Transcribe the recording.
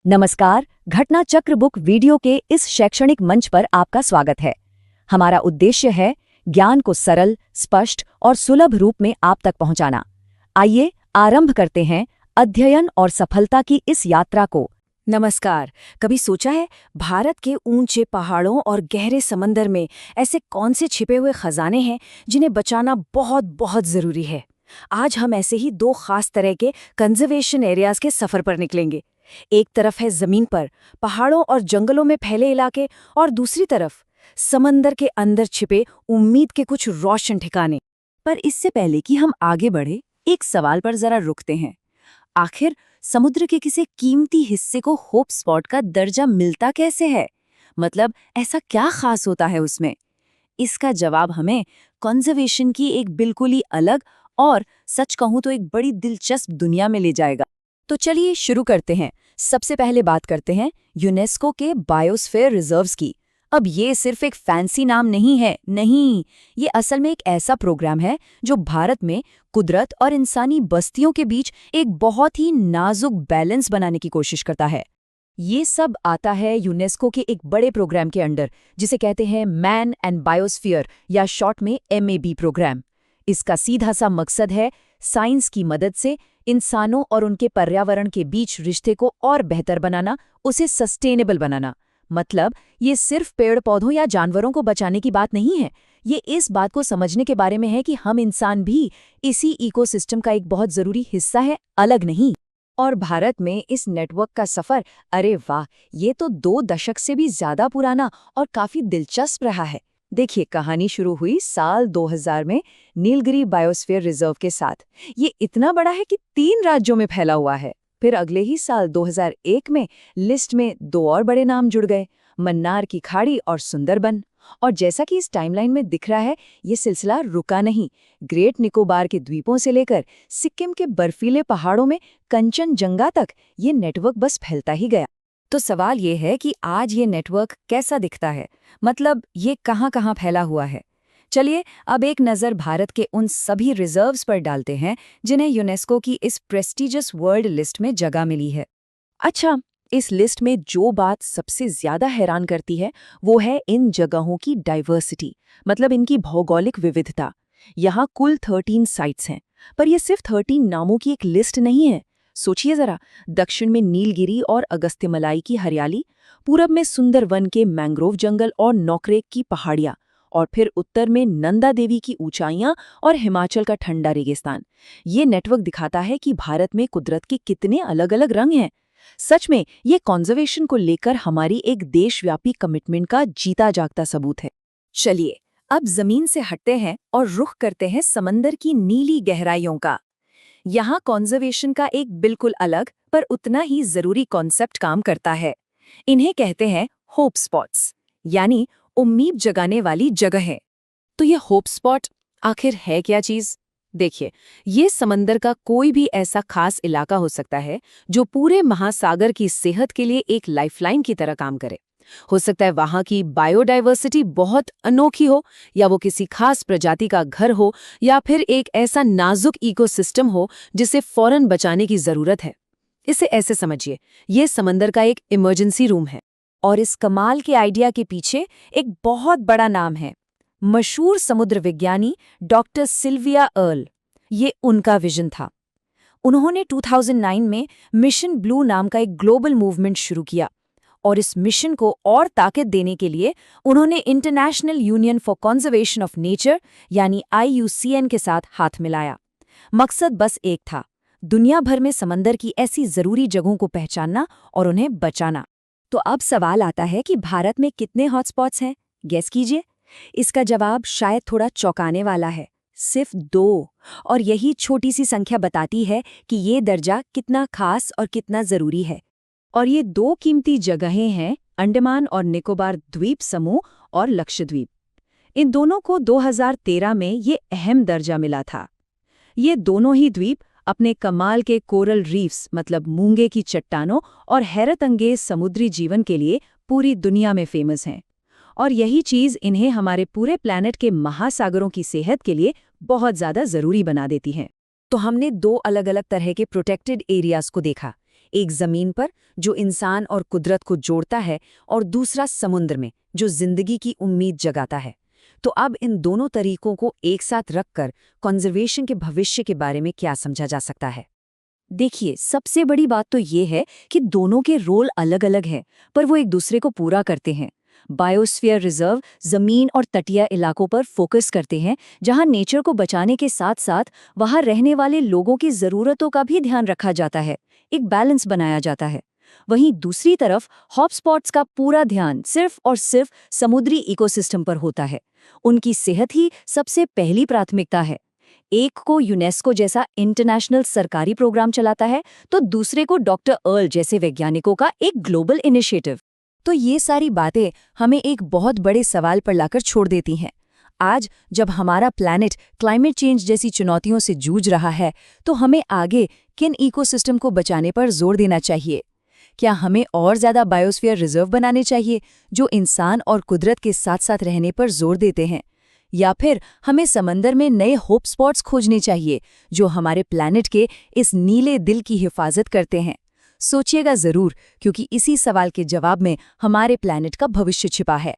नमस्कार, घटना चक्र बुक वीडियो के इस शैक्षणिक मंच पर आपका स्वागत है। हमारा उद्देश्य है ज्ञान को सरल, स्पष्ट और सुलभ रूप में आप तक पहुंचाना। आइए आरंभ करते हैं अध्ययन और सफलता की इस यात्रा को। नमस्कार। कभी सोचा है भारत के ऊंचे पहाड़ों और गहरे समंदर में ऐसे कौन से छिपे हुए खजाने हैं जिन्हें बचाना बहुत बहुत जरूरी है? आज हम ऐसे ही दो खास तरह के कंजर्वेशन एरियाज के सफर पर निकलेंगे। एक तरफ है जमीन पर पहाड़ों और जंगलों में फैले इलाके और दूसरी तरफ समंदर के अंदर छिपे उम्मीद के कुछ रोशन ठिकाने। पर इससे पहले कि हम आगे बढ़े, एक सवाल पर जरा रुकते हैं। आखिर समुद्र के किसी कीमती हिस्से को होप स्पॉट का दर्जा मिलता कैसे है? मतलब ऐसा क्या खास होता है उसमें? इसका जवाब हमें कंजर्वेशन की एक बिल्कुल ही अलग और सच कहूं तो एक बड़ी दिलचस्प दुनिया में ले जाएगा। तो चलिए शुरू करते हैं। सबसे पहले बात करते हैं यूनेस्को के बायोस्फीयर रिजर्व्स की। अब ये सिर्फ एक फैंसी नाम नहीं है, नहीं, ये असल में एक ऐसा प्रोग्राम है जो भारत में कुदरत और इंसानी बस्तियों के बीच एक बहुत ही नाजुक बैलेंस बनाने की कोशिश करता है। ये सब आता है यूनेस्को के एक बड़े प्रोग्राम के अंडर, जिसे कहते हैं मैन एंड बायोस्फीयर या शॉर्ट में MAB प्रोग्राम। इसका सीधा सा मकसद है साइंस की मदद से इंसानों और उनके पर्यावरण के बीच रिश्ते को और बेहतर बनाना, उसे सस्टेनेबल बनाना। मतलब ये सिर्फ पेड़ पौधों या जानवरों को बचाने की बात नहीं है, ये इस बात को समझने के बारे में है कि हम इंसान भी इसी इकोसिस्टम का एक बहुत जरूरी हिस्सा है, अलग नहीं। और भारत में इस नेटवर्क का सफर, अरे वाह, ये तो 2 दशक से भी ज्यादा पुराना और काफी दिलचस्प रहा है। देखिए, कहानी शुरू हुई साल 2000 में नीलगिरी बायोस्फीयर रिजर्व के साथ। ये इतना बड़ा है कि 3 राज्यों में फैला हुआ है। फिर अगले ही साल 2001 में लिस्ट में 2 और बड़े नाम जुड़ गए, मन्नार की खाड़ी और सुंदरबन। और जैसा कि इस टाइमलाइन में दिख रहा है, ये सिलसिला रुका नहीं। ग्रेट निकोबार के द्वीपों से लेकर सिक्किम के बर्फीले पहाड़ों में कंचनजंगा तक ये नेटवर्क बस फैलता ही गया। तो सवाल ये है कि आज ये नेटवर्क कैसा दिखता है, मतलब ये कहाँ-कहाँ फैला हुआ है। चलिए अब एक नज़र भारत के उन सभी रिजर्व्स पर डालते हैं जिन्हें यूनेस्को की इस प्रेस्टिजियस वर्ल्ड लिस्ट में जगह मिली है। अच्छा, इस लिस्ट में जो बात सबसे ज्यादा हैरान करती है वो है इन जगहों की डाइवर्सिटी, मतलब इनकी भौगोलिक विविधता। यहाँ कुल 13 साइट्स हैं, पर ये सिर्फ 13 नामों की एक लिस्ट नहीं है। सोचिए जरा, दक्षिण में नीलगिरी और अगस्त्यमलाई की हरियाली, पूरब में सुंदरवन के मैंग्रोव जंगल और नौकरेक की पहाड़ियां, और फिर उत्तर में नंदा देवी की ऊंचाइयां और हिमाचल का ठंडा रेगिस्तान। ये नेटवर्क दिखाता है कि भारत में कुदरत के कितने अलग अलग रंग हैं। सच में ये कंजर्वेशन को लेकर हमारी एक देशव्यापी कमिटमेंट का जीता जागता सबूत है। चलिए अब जमीन से हटते हैं और रुख करते हैं समंदर की नीली गहराइयों का। यहाँ कंजर्वेशन का एक बिल्कुल अलग पर उतना ही जरूरी कॉन्सेप्ट काम करता है। इन्हें कहते हैं होप स्पॉट्स, यानी उम्मीद जगाने वाली जगहें। तो ये होप स्पॉट आखिर है क्या चीज? देखिए, ये समंदर का कोई भी ऐसा खास इलाका हो सकता है जो पूरे महासागर की सेहत के लिए एक लाइफलाइन की तरह काम करे। हो सकता है वहां की बायोडाइवर्सिटी बहुत अनोखी हो, या वो किसी खास प्रजाति का घर हो, या फिर एक ऐसा नाजुक इकोसिस्टम हो जिसे फौरन बचाने की जरूरत है। इसे ऐसे समझिए, ये समंदर का एक इमरजेंसी रूम है। और इस कमाल के आइडिया के पीछे एक बहुत बड़ा नाम है, मशहूर समुद्र विज्ञानी डॉक्टर सिल्विया अर्ल। ये उनका विजन था। उन्होंने 2009 में मिशन ब्लू नाम का एक ग्लोबल मूवमेंट शुरू किया, और इस मिशन को और ताकत देने के लिए उन्होंने international union for conservation of nature यानी IUCN के साथ हाथ मिलाया। मकसद बस एक था, दुनिया भर में समंदर की ऐसी जरूरी जगहों को पहचानना और उन्हें बचाना। तो अब सवाल आता है कि भारत में कितने हॉटस्पॉट्स हैं? गेस कीजिए। इसका जवाब शायद थोड़ा चौंकाने वाला है, सिर्फ 2। और यही छोटी सी संख्या बताती है कि ये दर्जा कितना खास और कितना जरूरी है। और ये 2 कीमती जगहें हैं अंडमान और निकोबार द्वीप समूह और लक्षद्वीप। इन दोनों को 2013 में ये अहम दर्जा मिला था। ये दोनों ही द्वीप अपने कमाल के कोरल रीफ्स, मतलब मूंगे की चट्टानों और हैरतअंगेज समुद्री जीवन के लिए पूरी दुनिया में फेमस हैं। और यही चीज़ इन्हें हमारे पूरे प्लैनेट के महासागरों की सेहत के लिए बहुत ज़्यादा ज़रूरी बना देती है। तो हमने 2 अलग अलग तरह के प्रोटेक्टेड एरियाज को देखा, एक जमीन पर जो इंसान और कुदरत को जोड़ता है और दूसरा समुद्र में जो जिंदगी की उम्मीद जगाता है। तो अब इन दोनों तरीकों को एक साथ रखकर कंजर्वेशन के भविष्य के बारे में क्या समझा जा सकता है? देखिए, सबसे बड़ी बात तो ये है कि दोनों के रोल अलग-अलग हैं, पर वो एक दूसरे को पूरा करते हैं। बायोस्फीयर रिजर्व जमीन और तटीय इलाकों पर फोकस करते हैं, जहां नेचर को बचाने के साथ-साथ वहां रहने वाले लोगों की जरूरतों का भी ध्यान रखा जाता है, एक बैलेंस बनाया जाता है। वहीं दूसरी तरफ हॉटस्पॉट्स का पूरा ध्यान सिर्फ और सिर्फ समुद्री इकोसिस्टम पर होता है। उनकी सेहत ही सबसे पहली प्राथमिकता है। एक को यूनेस्को जैसा इंटरनेशनल सरकारी प्रोग्राम चलाता है, तो दूसरे को डॉक्टर अर्ल जैसे वैज्ञानिकों का एक ग्लोबल इनिशिएटिव। तो ये सारी बातें हमें एक बहुत बड़े सवाल पर लाकर छोड़ देती हैं। आज जब हमारा प्लैनेट क्लाइमेट चेंज जैसी चुनौतियों से जूझ रहा है, तो हमें आगे किन इकोसिस्टम को बचाने पर जोर देना चाहिए? क्या हमें और ज़्यादा बायोस्फीयर रिजर्व बनाने चाहिए जो इंसान और कुदरत के साथ साथ रहने पर जोर देते हैं? या फिर हमें समंदर में नए होप स्पॉट्स खोजने चाहिए जो हमारे प्लैनेट के इस नीले दिल की हिफाजत करते हैं? सोचिएगा ज़रूर, क्योंकि इसी सवाल के जवाब में हमारे प्लैनेट का भविष्य छिपा है।